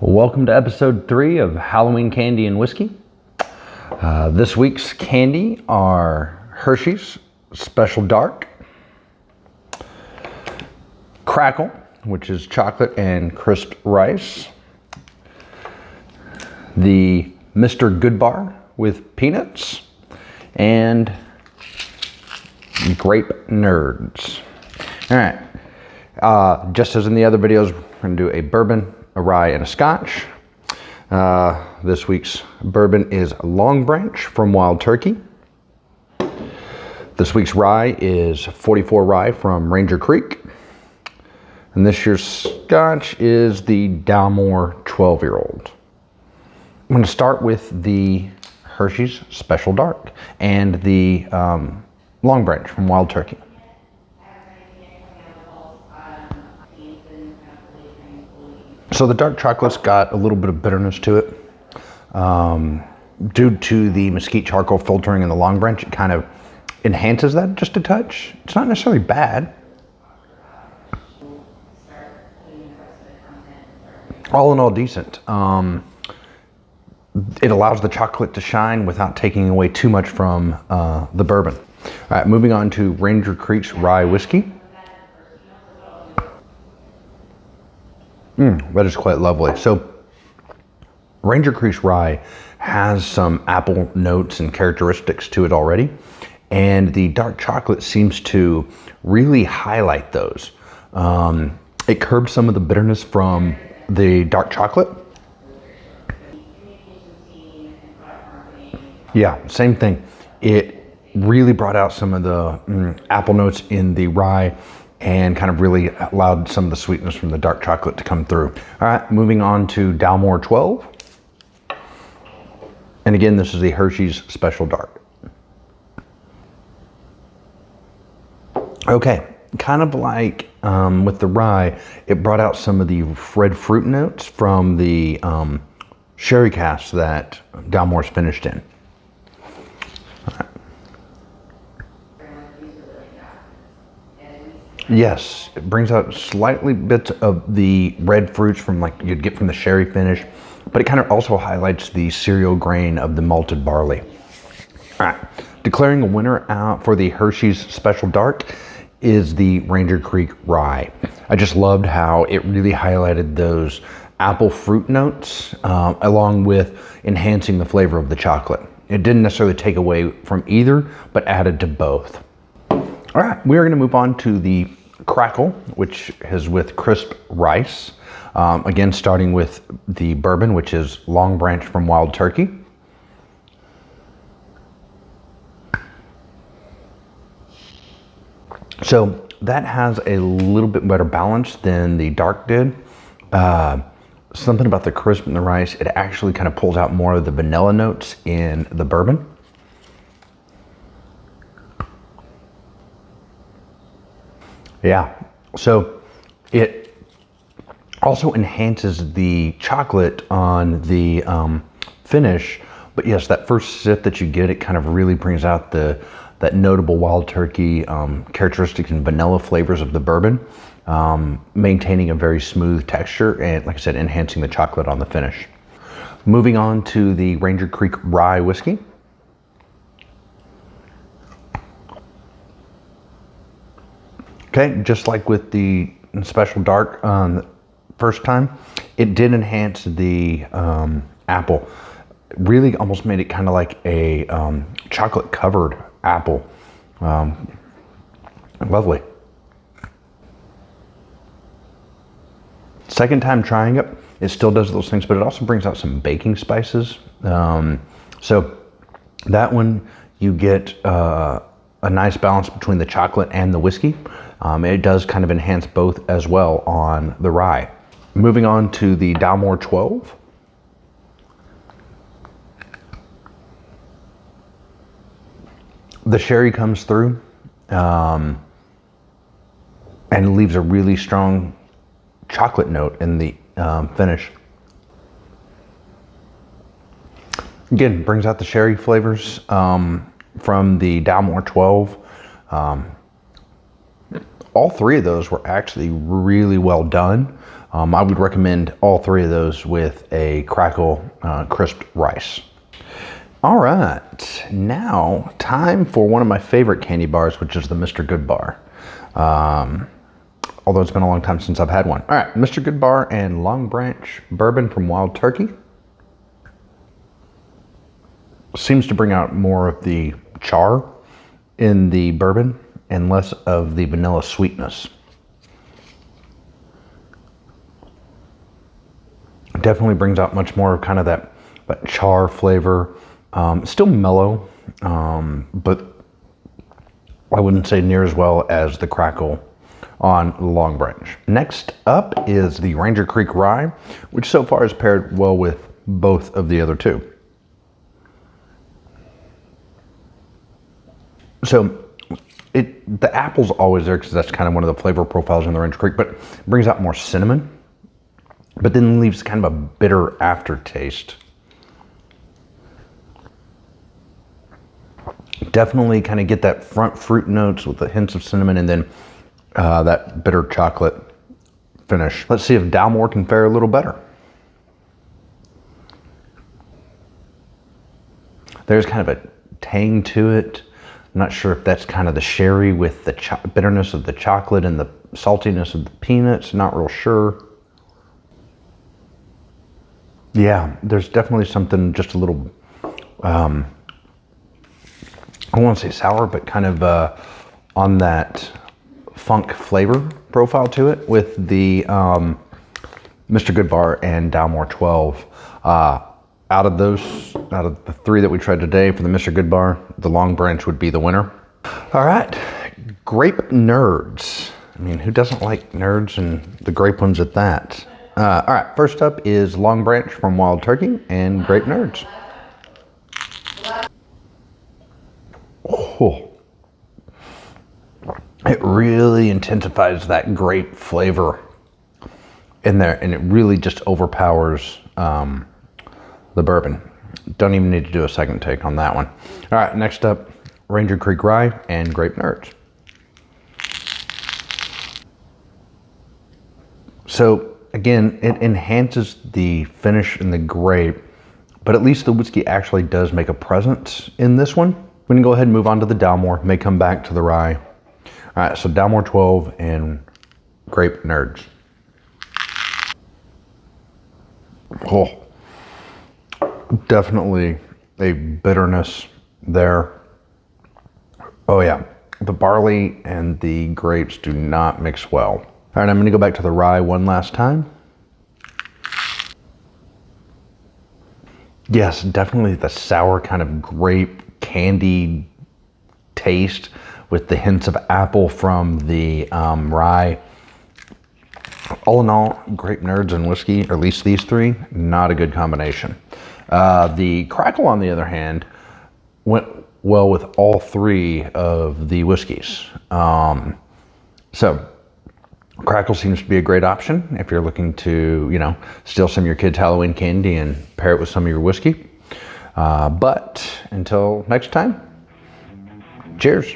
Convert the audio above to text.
Welcome to episode 3 of Halloween Candy and Whiskey. This week's candy are Hershey's Special Dark, Krackle, which is chocolate and crisp rice, the Mr. Goodbar with peanuts, and Grape Nerds. All right, just as in the other videos, we're going to do a bourbon, a rye, and a scotch. This week's bourbon is Longbranch from Wild Turkey. This week's rye is 44 Rye from Ranger Creek. And this year's scotch is the Dalmore 12-year-old. I'm going to start with the Hershey's Special Dark and the Longbranch from Wild Turkey. So the dark chocolate's got a little bit of bitterness to it. Due to the mesquite charcoal filtering in the Longbranch, it kind of enhances that just a touch. It's not necessarily bad. All in all, decent. It allows the chocolate to shine without taking away too much from the bourbon. All right, moving on to Ranger Creek's Rye Whiskey. That is quite lovely. So Ranger Creek's Rye has some apple notes and characteristics to it already, and the dark chocolate seems to really highlight those. It curbs some of the bitterness from the dark chocolate. Yeah, same thing. It really brought out some of the apple notes in the rye and kind of really allowed some of the sweetness from the dark chocolate to come through. All right, moving on to Dalmore 12. And again, this is the Hershey's Special Dark. Okay, kind of like with the rye, it brought out some of the red fruit notes from the sherry cask that Dalmore's finished in. Yes, it brings out slightly bits of the red fruits from like you'd get from the sherry finish, but it kind of also highlights the cereal grain of the malted barley. All right, declaring a winner out for the Hershey's Special Dark is the Ranger Creek Rye. I just loved how it really highlighted those apple fruit notes along with enhancing the flavor of the chocolate. It didn't necessarily take away from either, but added to both. All right, we are going to move on to the Krackle, which is with crisp rice. Again, starting with the bourbon, which is Longbranch from Wild Turkey. So that has a little bit better balance than the dark did. Something about the crisp in the rice, it actually kind of pulls out more of the vanilla notes in the bourbon. Yeah, so it also enhances the chocolate on the finish, but yes, that first sip that you get, it kind of really brings out that notable Wild Turkey characteristics and vanilla flavors of the bourbon, maintaining a very smooth texture and, like I said, enhancing the chocolate on the finish. Moving on to the Ranger Creek Rye Whiskey. Okay, just like with the Special Dark first time, it did enhance the apple. It really almost made it kind of like a chocolate covered apple. Lovely. Second time trying it, it still does those things, but it also brings out some baking spices. So that one, you get a nice balance between the chocolate and the whiskey. It does kind of enhance both as well on the rye. Moving on to the Dalmore 12. The sherry comes through and leaves a really strong chocolate note in the finish. Again, brings out the sherry flavors. from the Dalmore 12. All three of those were actually really well done. I would recommend all three of those with a Krackle crisped rice. All right, now time for one of my favorite candy bars, which is the Mr. Goodbar. Although it's been a long time since I've had one. All right, Mr. Goodbar and Longbranch bourbon from Wild Turkey. Seems to bring out more of the char in the bourbon and less of the vanilla sweetness. Definitely brings out much more of kind of that char flavor. Still mellow, but I wouldn't say near as well as the Krackle on Longbranch. Next up is the Ranger Creek Rye, which so far has paired well with both of the other two. So the apple's always there because that's kind of one of the flavor profiles in the Ranger Creek, but it brings out more cinnamon, but then leaves kind of a bitter aftertaste. Definitely kind of get that front fruit notes with the hints of cinnamon and then that bitter chocolate finish. Let's see if Dalmore can fare a little better. There's kind of a tang to it. I'm not sure if that's kind of the sherry with the bitterness of the chocolate and the saltiness of the peanuts. Not real sure. Yeah, there's definitely something just a little, I don't want to say sour, but kind of on that funk flavor profile to it with the Mr. Goodbar and Dalmore 12. Out of the three that we tried today for the Mr. Goodbar, the Longbranch would be the winner. All right, grape nerds. I mean, who doesn't like nerds and the grape ones at that? All right, first up is Longbranch from Wild Turkey and grape nerds. Oh, it really intensifies that grape flavor in there, and it really just overpowers the bourbon. Don't even need to do a second take on that one. All right, next up, Ranger Creek Rye and grape nerds. So again, it enhances the finish in the grape, but at least the whiskey actually does make a presence in this one. We can go ahead and move on to the Dalmore, may come back to the rye. All right, so Dalmore 12 and grape nerds. Oh, definitely a bitterness there. Oh yeah, the barley and the grapes do not mix well. All right, I'm gonna go back to the rye one last time. Yes, definitely the sour kind of grape candy taste with the hints of apple from the rye. All in all, grape nerds and whiskey, or at least these three, not a good combination. The Krackle, on the other hand, went well with all three of the whiskeys. So Krackle seems to be a great option if you're looking to, you know, steal some of your kids' Halloween candy and pair it with some of your whiskey. But until next time, cheers.